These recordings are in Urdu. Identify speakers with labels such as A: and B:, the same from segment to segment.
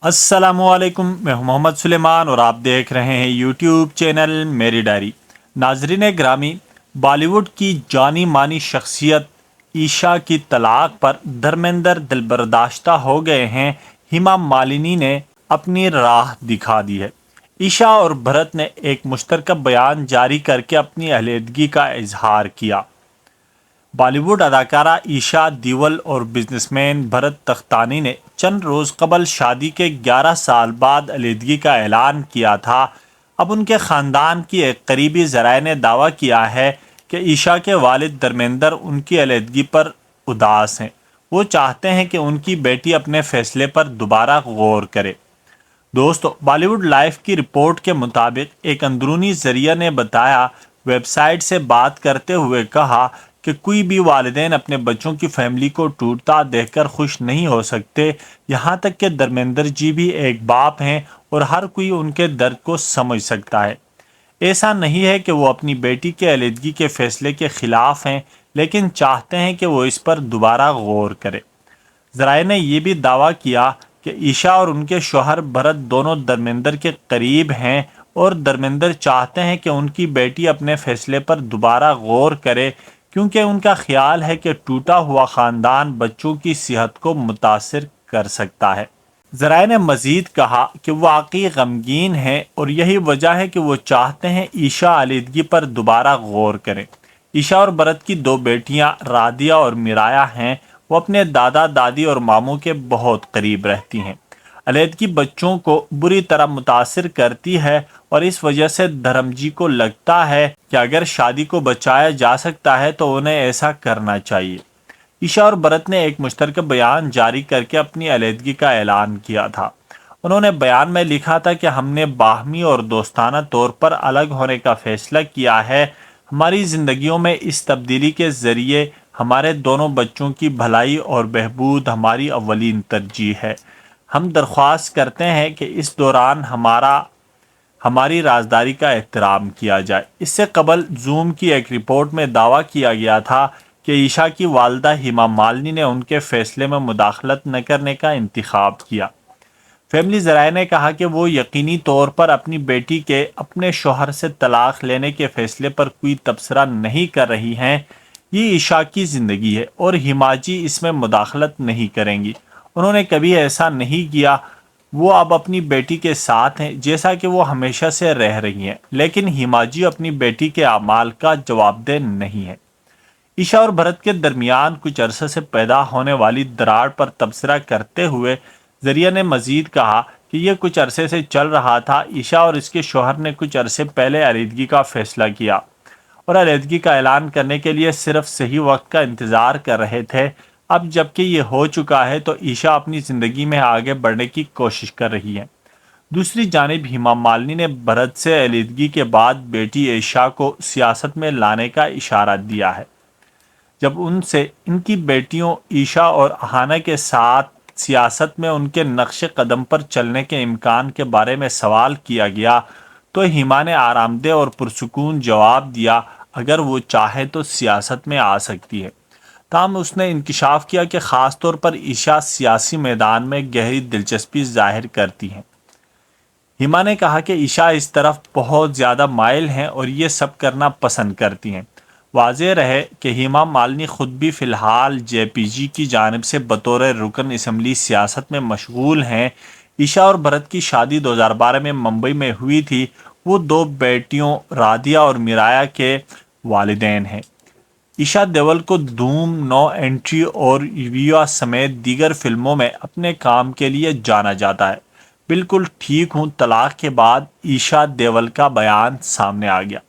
A: السلام علیکم، میں ہوں محمد سلیمان اور آپ دیکھ رہے ہیں یوٹیوب چینل میری ڈائری۔ ناظرین گرامی، بالی ووڈ کی جانی مانی شخصیت ایشا کی طلاق پر دھرمیندر دلبرداشتہ ہو گئے ہیں۔ ہیما مالنی نے اپنی راہ دکھا دی ہے۔ ایشا اور بھرت نے ایک مشترکہ بیان جاری کر کے اپنی علیحدگی کا اظہار کیا۔ بالی ووڈ اداکارہ ایشا دیول اور بزنس مین بھرت تختانی نے چند روز قبل شادی کے 11 سال بعد علیحدگی کا اعلان کیا تھا۔ اب ان کے خاندان کی ایک قریبی ذرائع نے دعویٰ کیا ہے کہ ایشا کے والد دھرمیندر ان کی علیحدگی پر اداس ہیں۔ وہ چاہتے ہیں کہ ان کی بیٹی اپنے فیصلے پر دوبارہ غور کرے۔ دوستو، بالی ووڈ لائف کی رپورٹ کے مطابق ایک اندرونی ذریعہ نے بتایا، ویب سائٹ سے بات کرتے ہوئے کہا کہ کوئی بھی والدین اپنے بچوں کی فیملی کو ٹوٹتا دیکھ کر خوش نہیں ہو سکتے، یہاں تک کہ دھرمیندر جی بھی ایک باپ ہیں اور ہر کوئی ان کے درد کو سمجھ سکتا ہے۔ ایسا نہیں ہے کہ وہ اپنی بیٹی کے علیحدگی کے فیصلے کے خلاف ہیں، لیکن چاہتے ہیں کہ وہ اس پر دوبارہ غور کرے۔ ذرائع نے یہ بھی دعویٰ کیا کہ ایشا اور ان کے شوہر بھرت دونوں دھرمیندر کے قریب ہیں اور دھرمیندر چاہتے ہیں کہ ان کی بیٹی اپنے فیصلے پر دوبارہ غور کرے، کیونکہ ان کا خیال ہے کہ ٹوٹا ہوا خاندان بچوں کی صحت کو متاثر کر سکتا ہے۔ ذرائع نے مزید کہا کہ وہ واقعی غمگین ہیں اور یہی وجہ ہے کہ وہ چاہتے ہیں ایشا علیحدگی پر دوبارہ غور کریں۔ ایشا اور بھرت کی دو بیٹیاں رادیا اور میرایا ہیں۔ وہ اپنے دادا دادی اور ماموں کے بہت قریب رہتی ہیں۔ علیحدگی بچوں کو بری طرح متاثر کرتی ہے اور اس وجہ سے دھرم جی کو لگتا ہے کہ اگر شادی کو بچایا جا سکتا ہے تو انہیں ایسا کرنا چاہیے۔ ایشا اور بھرت نے ایک مشترکہ بیان جاری کر کے اپنی علیحدگی کا اعلان کیا تھا۔ انہوں نے بیان میں لکھا تھا کہ ہم نے باہمی اور دوستانہ طور پر الگ ہونے کا فیصلہ کیا ہے۔ ہماری زندگیوں میں اس تبدیلی کے ذریعے ہمارے دونوں بچوں کی بھلائی اور بہبود ہماری اولین ترجیح ہے۔ ہم درخواست کرتے ہیں کہ اس دوران ہماری رازداری کا احترام کیا جائے۔ اس سے قبل زوم کی ایک رپورٹ میں دعویٰ کیا گیا تھا کہ ایشا کی والدہ ہیما مالنی نے ان کے فیصلے میں مداخلت نہ کرنے کا انتخاب کیا۔ فیملی ذرائع نے کہا کہ وہ یقینی طور پر اپنی بیٹی کے اپنے شوہر سے طلاق لینے کے فیصلے پر کوئی تبصرہ نہیں کر رہی ہیں۔ یہ ایشا کی زندگی ہے اور ہیما جی اس میں مداخلت نہیں کریں گی۔ انہوں نے کبھی ایسا نہیں کیا۔ وہ اب اپنی بیٹی کے ساتھ ہیں جیسا کہ وہ ہمیشہ سے رہ رہی ہیں، لیکن ہیما جی اپنی بیٹی کے اعمال کا جواب دہ نہیں ہے۔ ایشا اور بھرت کے درمیان کچھ عرصے سے پیدا ہونے والی دراڑ پر تبصرہ کرتے ہوئے ذریعہ نے مزید کہا کہ یہ کچھ عرصے سے چل رہا تھا۔ ایشا اور اس کے شوہر نے کچھ عرصے پہلے علیحدگی کا فیصلہ کیا اور علیحدگی کا اعلان کرنے کے لیے صرف صحیح وقت کا انتظار کر رہے تھے۔ اب جب کہ یہ ہو چکا ہے تو ایشا اپنی زندگی میں آگے بڑھنے کی کوشش کر رہی ہے۔ دوسری جانب ہیما مالنی نے بھرت سے علیحدگی کے بعد بیٹی ایشا کو سیاست میں لانے کا اشارہ دیا ہے۔ جب ان سے ان کی بیٹیوں ایشا اور اہانا کے ساتھ سیاست میں ان کے نقش قدم پر چلنے کے امکان کے بارے میں سوال کیا گیا تو ہیما نے آرام دہ اور پرسکون جواب دیا، اگر وہ چاہے تو سیاست میں آ سکتی ہے۔ تاہم اس نے انکشاف کیا کہ خاص طور پر ایشا سیاسی میدان میں گہری دلچسپی ظاہر کرتی ہیں۔ ہیما نے کہا کہ ایشا اس طرف بہت زیادہ مائل ہیں اور یہ سب کرنا پسند کرتی ہیں۔ واضح رہے کہ ہیما مالنی خود بھی فی الحال جے پی جی کی جانب سے بطور رکن اسمبلی سیاست میں مشغول ہیں۔ ایشا اور بھرت کی شادی 2012 میں ممبئی میں ہوئی تھی۔ وہ دو بیٹیوں رادیا اور میرایا کے والدین ہیں۔ ایشا دیول کو دھوم، نو انٹری اور یویا سمیت دیگر فلموں میں اپنے کام کے لیے جانا جاتا ہے۔ بالکل ٹھیک ہوں طلاق کے بعد ایشا دیول کا بیان سامنے آ گیا۔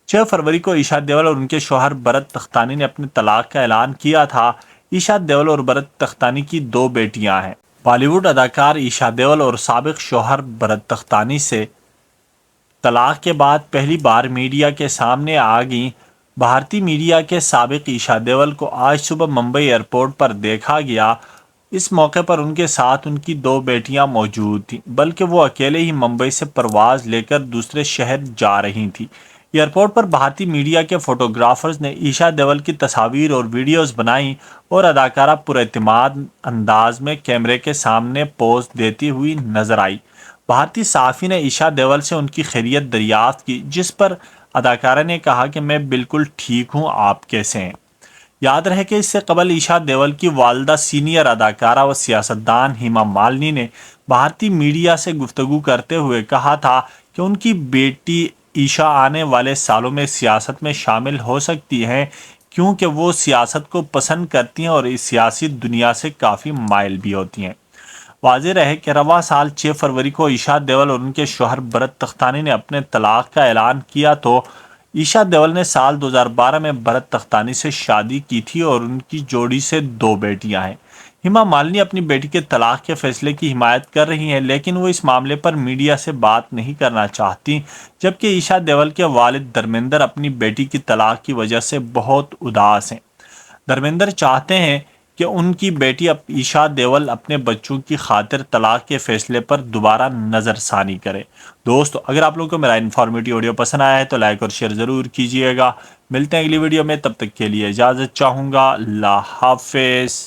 A: 6 فروری کو ایشا دیول اور ان کے شوہر بھرت تختانی نے اپنے طلاق کا اعلان کیا تھا۔ ایشا دیول اور بھرت تختانی کی 2 بیٹیاں ہیں۔ بالی ووڈ اداکار ایشا دیول اور سابق شوہر بھرت تختانی سے طلاق کے بعد پہلی بار میڈیا کے سامنے آ گئیں۔ بھارتی میڈیا کے سابق ایشا دیول کو آج صبح ممبئی ایئرپورٹ پر دیکھا گیا۔ اس موقع پر ان کے ساتھ ان کی 2 بیٹیاں موجود تھیں، بلکہ وہ اکیلے ہی ممبئی سے پرواز لے کر دوسرے شہر جا رہی تھیں۔ ایئرپورٹ پر بھارتی میڈیا کے فوٹوگرافرز نے ایشا دیول کی تصاویر اور ویڈیوز بنائیں اور اداکارہ پر اعتماد انداز میں کیمرے کے سامنے پوز دیتی ہوئی نظر آئی۔ بھارتی صحافی نے ایشا دیول سے ان کی خیریت دریافت کی، جس پر اداکارہ نے کہا کہ میں بالکل ٹھیک ہوں، آپ کیسے ہیں؟ یاد رہے کہ اس سے قبل ایشا دیول کی والدہ سینئر اداکارہ و سیاستدان ہیما مالنی نے بھارتی میڈیا سے گفتگو کرتے ہوئے کہا تھا کہ ان کی بیٹی ایشا آنے والے سالوں میں سیاست میں شامل ہو سکتی ہیں، کیونکہ وہ سیاست کو پسند کرتی ہیں اور اس سیاسی دنیا سے کافی مائل بھی ہوتی ہیں۔ واضح رہے کہ رواں سال 6 فروری کو ایشا دیول اور ان کے شوہر بھرت تختانی نے اپنے طلاق کا اعلان کیا تو ایشا دیول نے سال 2012 میں بھرت تختانی سے شادی کی تھی اور ان کی جوڑی سے 2 بیٹیاں ہیں۔ ہیما مالنی اپنی بیٹی کے طلاق کے فیصلے کی حمایت کر رہی ہیں، لیکن وہ اس معاملے پر میڈیا سے بات نہیں کرنا چاہتی، جبکہ ایشا دیول کے والد دھرمیندر اپنی بیٹی کی طلاق کی وجہ سے بہت اداس ہیں۔ دھرمیندر چاہتے ہیں کہ ان کی بیٹی ایشا دیول اپنے بچوں کی خاطر طلاق کے فیصلے پر دوبارہ نظر ثانی کرے۔ دوستو، اگر آپ لوگوں کو میرا انفارمیٹیو ویڈیو پسند آیا ہے تو لائک اور شیئر ضرور کیجیے گا۔ ملتے ہیں اگلی ویڈیو میں، تب تک کے لیے اجازت چاہوں گا۔ اللہ حافظ۔